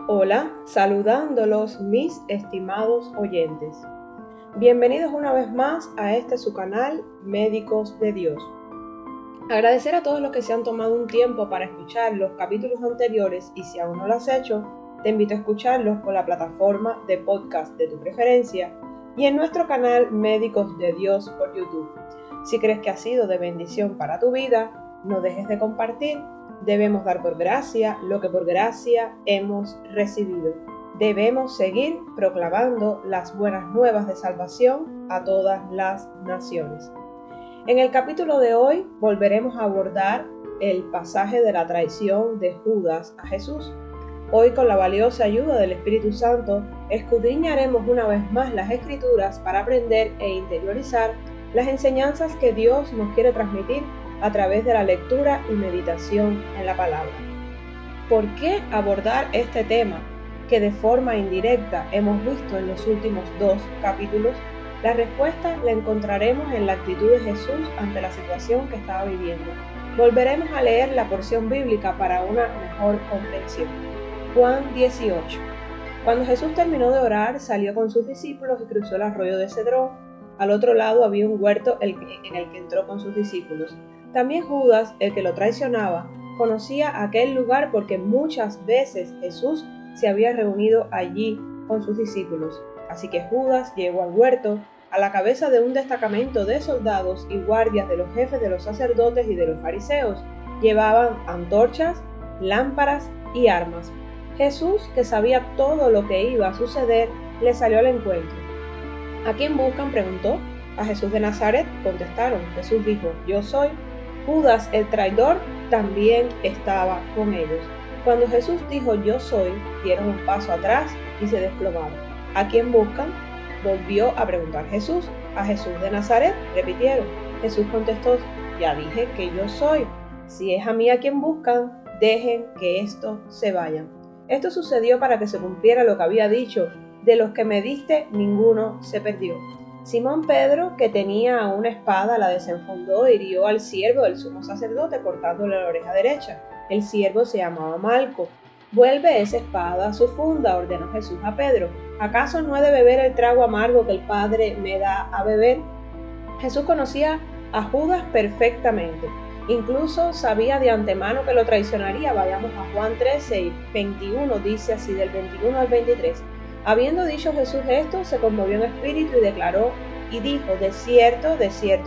Hola, saludándolos mis estimados oyentes. Bienvenidos una vez más a su canal Médicos de Dios. Agradecer a todos los que se han tomado un tiempo para escuchar los capítulos anteriores y si aún no lo has hecho, te invito a escucharlos por la plataforma de podcast de tu preferencia y en nuestro canal Médicos de Dios por YouTube. Si crees que ha sido de bendición para tu vida, no dejes de compartir. Debemos dar por gracia lo que por gracia hemos recibido. Debemos seguir proclamando las buenas nuevas de salvación a todas las naciones. En el capítulo de hoy volveremos a abordar el pasaje de la traición de Judas a Jesús. Hoy, con la valiosa ayuda del Espíritu Santo, escudriñaremos una vez más las Escrituras para aprender e interiorizar las enseñanzas que Dios nos quiere transmitir a través de la lectura y meditación en la palabra. ¿Por qué abordar este tema que de forma indirecta hemos visto en los últimos 2 capítulos? La respuesta la encontraremos en la actitud de Jesús ante la situación que estaba viviendo. Volveremos a leer la porción bíblica para una mejor comprensión. Juan 18. Cuando Jesús terminó de orar, salió con sus discípulos y cruzó el arroyo de Cedrón. Al otro lado había un huerto en el que entró con sus discípulos. También Judas, el que lo traicionaba, conocía aquel lugar porque muchas veces Jesús se había reunido allí con sus discípulos. Así que Judas llegó al huerto a la cabeza de un destacamento de soldados y guardias de los jefes de los sacerdotes y de los fariseos. Llevaban antorchas, lámparas y armas. Jesús, que sabía todo lo que iba a suceder, le salió al encuentro. ¿A quién buscan?, preguntó. A Jesús de Nazaret, contestaron. Jesús dijo: Yo soy. Judas, el traidor, también estaba con ellos. Cuando Jesús dijo yo soy, dieron un paso atrás y se desplomaron. ¿A quién buscan?, volvió a preguntar Jesús. A Jesús de Nazaret, repitieron. Jesús contestó: ya dije que yo soy. Si es a mí a quien buscan, dejen que estos se vayan. Esto sucedió para que se cumpliera lo que había dicho: de los que me diste, ninguno se perdió. Simón Pedro, que tenía una espada, la desenfundó e hirió al siervo del sumo sacerdote cortándole la oreja derecha. El siervo se llamaba Malco. Vuelve esa espada a su funda, ordenó Jesús a Pedro. ¿Acaso no he de beber el trago amargo que el Padre me da a beber? Jesús conocía a Judas perfectamente. Incluso sabía de antemano que lo traicionaría. Vayamos a Juan 13 y 21, dice así del 21 al 23. Habiendo dicho Jesús esto, se conmovió en espíritu y declaró y dijo: de cierto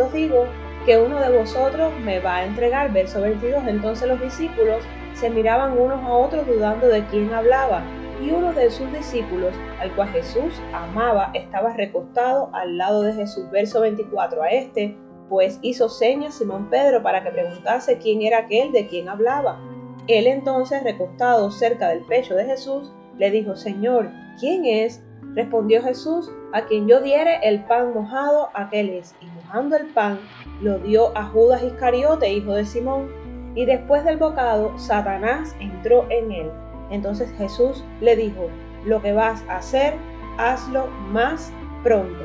os digo, que uno de vosotros me va a entregar. Verso 22. Entonces los discípulos se miraban unos a otros dudando de quién hablaba. Y uno de sus discípulos, al cual Jesús amaba, estaba recostado al lado de Jesús. Verso 24. A este, pues, hizo señas Simón Pedro para que preguntase quién era aquel de quien hablaba. Él entonces, recostado cerca del pecho de Jesús, le dijo: Señor, ¿quién es? Respondió Jesús: a quien yo diere el pan mojado, aquel es. Y mojando el pan, lo dio a Judas Iscariote, hijo de Simón. Y después del bocado, Satanás entró en él. Entonces Jesús le dijo: lo que vas a hacer, hazlo más pronto.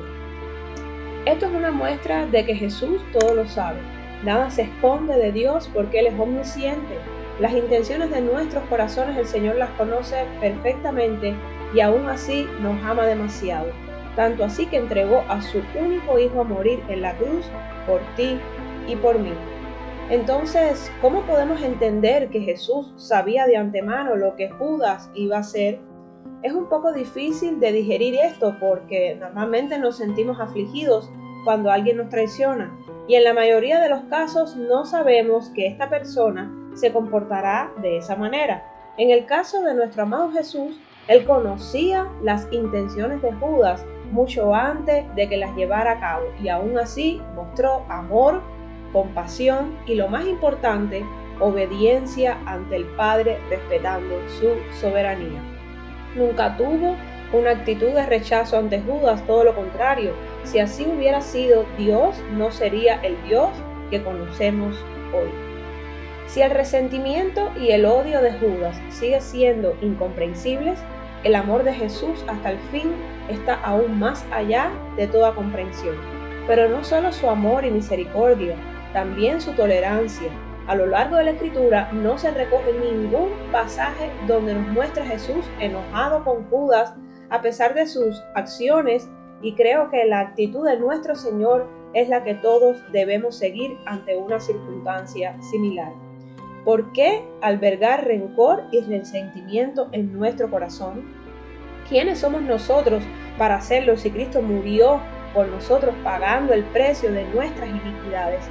Esto es una muestra de que Jesús todo lo sabe. Nada se esconde de Dios porque Él es omnisciente. Las intenciones de nuestros corazones el Señor las conoce perfectamente y aún así nos ama demasiado. Tanto así que entregó a su único Hijo a morir en la cruz por ti y por mí. Entonces, ¿cómo podemos entender que Jesús sabía de antemano lo que Judas iba a hacer? Es un poco difícil de digerir esto porque normalmente nos sentimos afligidos cuando alguien nos traiciona y en la mayoría de los casos no sabemos que esta persona se comportará de esa manera. En el caso de nuestro amado Jesús, Él conocía las intenciones de Judas mucho antes de que las llevara a cabo y aún así mostró amor, compasión y, lo más importante, obediencia ante el Padre, respetando su soberanía. Nunca tuvo una actitud de rechazo ante Judas, todo lo contrario. Si así hubiera sido, Dios no sería el Dios que conocemos hoy. Si el resentimiento y el odio de Judas sigue siendo incomprensibles, el amor de Jesús hasta el fin está aún más allá de toda comprensión. Pero no solo su amor y misericordia, también su tolerancia. A lo largo de la Escritura no se recoge ningún pasaje donde nos muestra a Jesús enojado con Judas a pesar de sus acciones, y creo que la actitud de nuestro Señor es la que todos debemos seguir ante una circunstancia similar. ¿Por qué albergar rencor y resentimiento en nuestro corazón? ¿Quiénes somos nosotros para hacerlo si Cristo murió por nosotros pagando el precio de nuestras iniquidades?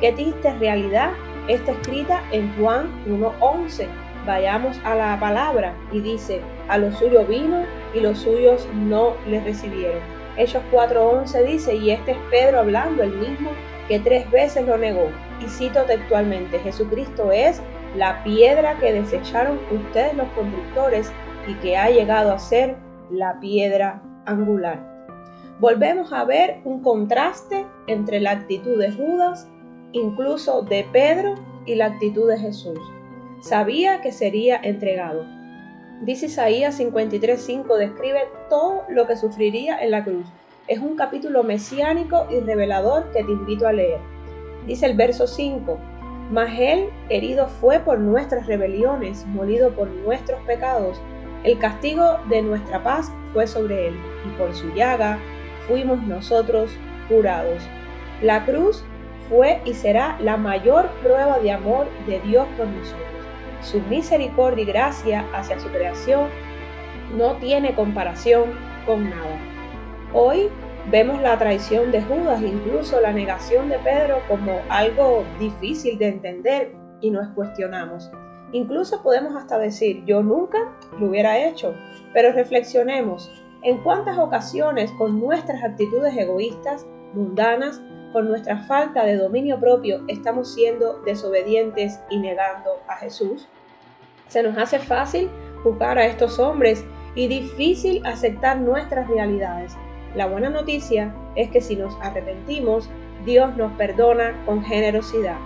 Qué triste realidad está escrita en Juan 1:11. Vayamos a la palabra y dice: a los suyos vino y los suyos no le recibieron. Hechos 4:11 dice, y este es Pedro hablando, el mismo que 3 veces lo negó. Y cito textualmente: Jesucristo es la piedra que desecharon ustedes los constructores y que ha llegado a ser la piedra angular. Volvemos a ver un contraste entre la actitud de Judas, incluso de Pedro, y la actitud de Jesús. Sabía que sería entregado. Dice Isaías 53:5, describe todo lo que sufriría en la cruz. Es un capítulo mesiánico y revelador que te invito a leer. Dice el verso 5, mas él herido fue por nuestras rebeliones, molido por nuestros pecados. El castigo de nuestra paz fue sobre él, y por su llaga fuimos nosotros curados. La cruz fue y será la mayor prueba de amor de Dios por nosotros. Su misericordia y gracia hacia su creación no tiene comparación con nada. Hoy vemos la traición de Judas, incluso la negación de Pedro, como algo difícil de entender y nos cuestionamos. Incluso podemos hasta decir, yo nunca lo hubiera hecho, pero reflexionemos en cuántas ocasiones con nuestras actitudes egoístas, mundanas, con nuestra falta de dominio propio, estamos siendo desobedientes y negando a Jesús. Se nos hace fácil juzgar a estos hombres y difícil aceptar nuestras realidades. La buena noticia es que si nos arrepentimos, Dios nos perdona con generosidad.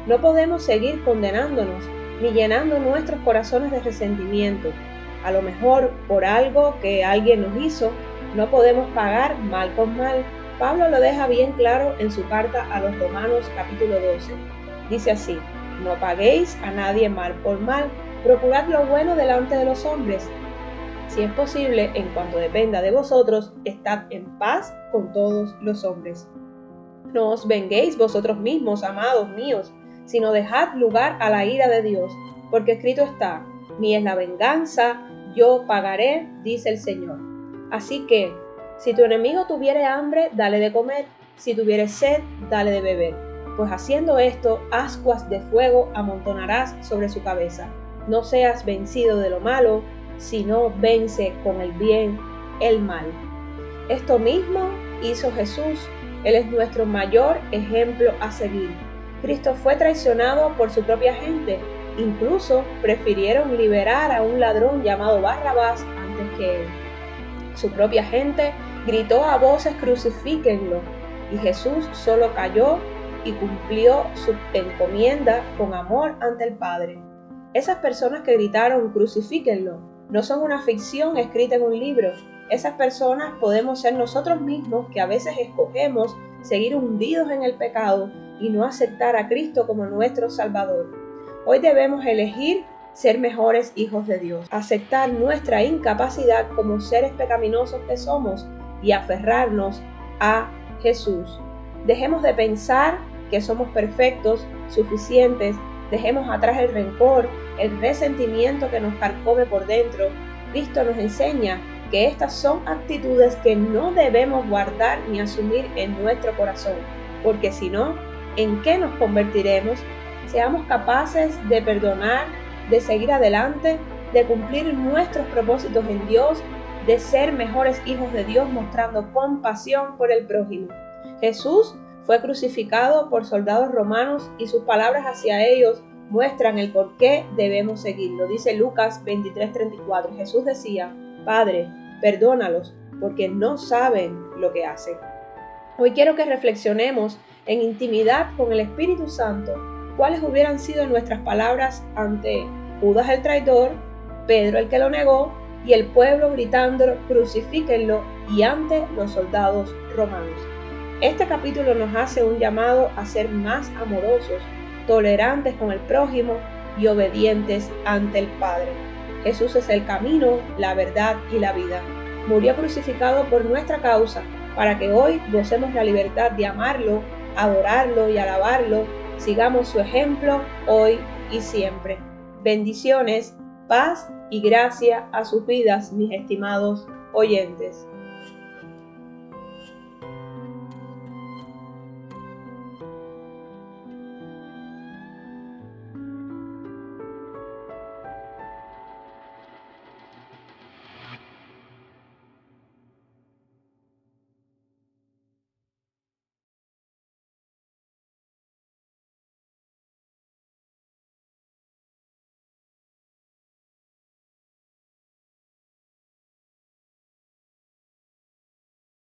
No podemos seguir condenándonos ni llenando nuestros corazones de resentimiento. A lo mejor por algo que alguien nos hizo, no podemos pagar mal con mal. Pablo lo deja bien claro en su carta a los Romanos capítulo 12. Dice así: no paguéis a nadie mal por mal, procurad lo bueno delante de los hombres. Si es posible, en cuanto dependa de vosotros, estad en paz con todos los hombres. No os venguéis vosotros mismos, amados míos, sino dejad lugar a la ira de Dios, porque escrito está: mía es la venganza, yo pagaré, dice el Señor. Así que, si tu enemigo tuviere hambre, dale de comer, si tuviere sed, dale de beber, pues haciendo esto, ascuas de fuego amontonarás sobre su cabeza. No seas vencido de lo malo, sino vence con el bien el mal. Esto mismo hizo Jesús. Él es nuestro mayor ejemplo a seguir. Cristo fue traicionado por su propia gente. Incluso prefirieron liberar a un ladrón llamado Barrabás antes que él. Su propia gente gritó a voces: crucifíquenlo. Y Jesús solo calló y cumplió su encomienda con amor ante el Padre. Esas personas que gritaron crucifíquenlo no son una ficción escrita en un libro. Esas personas podemos ser nosotros mismos, que a veces escogemos seguir hundidos en el pecado y no aceptar a Cristo como nuestro Salvador. Hoy debemos elegir ser mejores hijos de Dios, aceptar nuestra incapacidad como seres pecaminosos que somos y aferrarnos a Jesús. Dejemos de pensar que somos perfectos, suficientes. Dejemos atrás el rencor, el resentimiento que nos carcome por dentro. Cristo nos enseña que estas son actitudes que no debemos guardar ni asumir en nuestro corazón, porque si no, ¿en qué nos convertiremos? Seamos capaces de perdonar, de seguir adelante, de cumplir nuestros propósitos en Dios, de ser mejores hijos de Dios mostrando compasión por el prójimo. Jesús fue crucificado por soldados romanos y sus palabras hacia ellos muestran el por qué debemos seguirlo. Dice Lucas 23:34. Jesús decía: Padre, perdónalos, porque no saben lo que hacen. Hoy quiero que reflexionemos en intimidad con el Espíritu Santo cuáles hubieran sido nuestras palabras ante Judas el traidor, Pedro el que lo negó y el pueblo gritando crucifíquenlo, y ante los soldados romanos. Este capítulo nos hace un llamado a ser más amorosos, tolerantes con el prójimo y obedientes ante el Padre. Jesús es el camino, la verdad y la vida. Murió crucificado por nuestra causa, para que hoy gocemos la libertad de amarlo, adorarlo y alabarlo. Sigamos su ejemplo hoy y siempre. Bendiciones, paz y gracia a sus vidas, mis estimados oyentes.